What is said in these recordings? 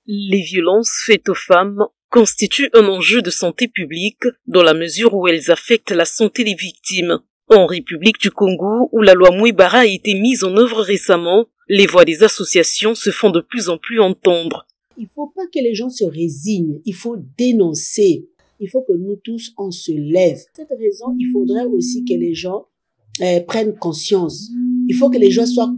Les violences faites aux femmes constituent un enjeu de santé publique dans la mesure où elles affectent la santé des victimes. En République du Congo, où la loi Mouibara a été mise en œuvre récemment, les voix des associations se font de plus en plus entendre. Il ne faut pas que les gens se résignent, il faut dénoncer. Il faut que nous tous, on se lève. Pour cette raison, il faudrait aussi que les gens prennent conscience. Il faut que les gens soient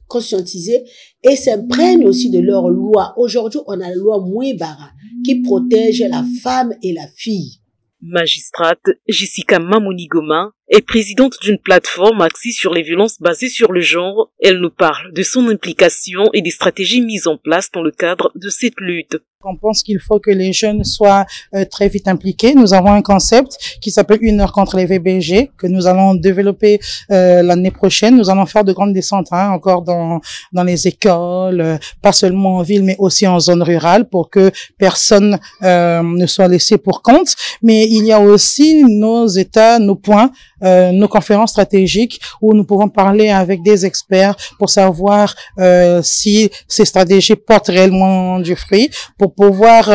conscientisés et s'imprègnent aussi de leur loi. Aujourd'hui, on a la loi Mouibara qui protège la femme et la fille. Magistrate Jessica Mamounigoma est présidente d'une plateforme axée sur les violences basées sur le genre. Elle nous parle de son implication et des stratégies mises en place dans le cadre de cette lutte. On pense qu'il faut que les jeunes soient très vite impliqués. Nous avons un concept qui s'appelle 1 heure contre les VBG que nous allons développer l'année prochaine. Nous allons faire de grandes descentes encore dans les écoles, pas seulement en ville mais aussi en zone rurale pour que personne ne soit laissé pour compte. Mais il y a aussi nos états, nos points, nos conférences stratégiques où nous pouvons parler avec des experts pour savoir si ces stratégies portent réellement du fruit, pour pouvoir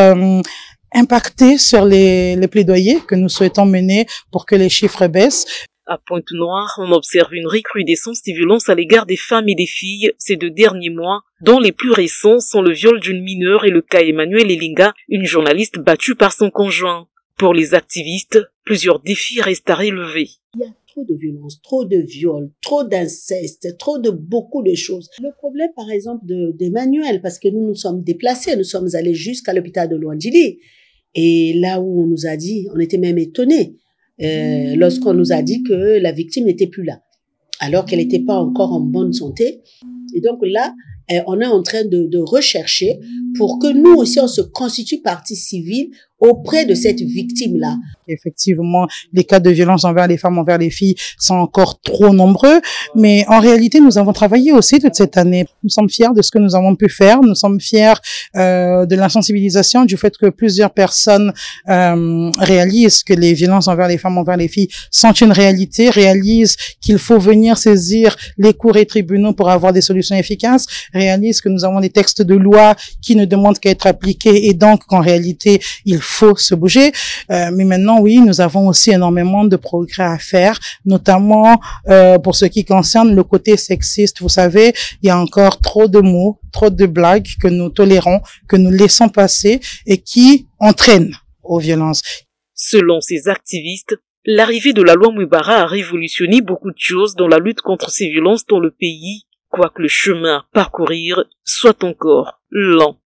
impacter sur les plaidoyers que nous souhaitons mener pour que les chiffres baissent. À Pointe-Noire, on observe une recrudescence des violences à l'égard des femmes et des filles ces 2 derniers mois, dont les plus récents sont le viol d'une mineure et le cas Emmanuel Elinga, une journaliste battue par son conjoint. Pour les activistes, plusieurs défis restent à relever. Il y a trop de violence, trop de viols, trop d'inceste, trop de beaucoup de choses. Le problème, par exemple, d'Emmanuel, parce que nous nous sommes déplacés, nous sommes allés jusqu'à l'hôpital de Luandjili. Et là où on nous a dit, on était même étonnés, lorsqu'on nous a dit que la victime n'était plus là, alors qu'elle n'était pas encore en bonne santé. Et donc là, on est en train de rechercher pour que nous aussi, on se constitue partie civile auprès de cette victime-là. Effectivement, les cas de violence envers les femmes, envers les filles sont encore trop nombreux, mais en réalité, nous avons travaillé aussi toute cette année. Nous sommes fiers de ce que nous avons pu faire, nous sommes fiers de la sensibilisation, du fait que plusieurs personnes réalisent que les violences envers les femmes, envers les filles sont une réalité, réalisent qu'il faut venir saisir les cours et tribunaux pour avoir des solutions efficaces, réalisent que nous avons des textes de loi qui ne demandent qu'à être appliqués et donc qu'en réalité, il faut se bouger. Mais maintenant, oui, nous avons aussi énormément de progrès à faire, notamment pour ce qui concerne le côté sexiste. Vous savez, il y a encore trop de mots, trop de blagues que nous tolérons, que nous laissons passer et qui entraînent aux violences. Selon ces activistes, l'arrivée de la loi Mouibara a révolutionné beaucoup de choses dans la lutte contre ces violences dans le pays, quoique le chemin à parcourir soit encore lent.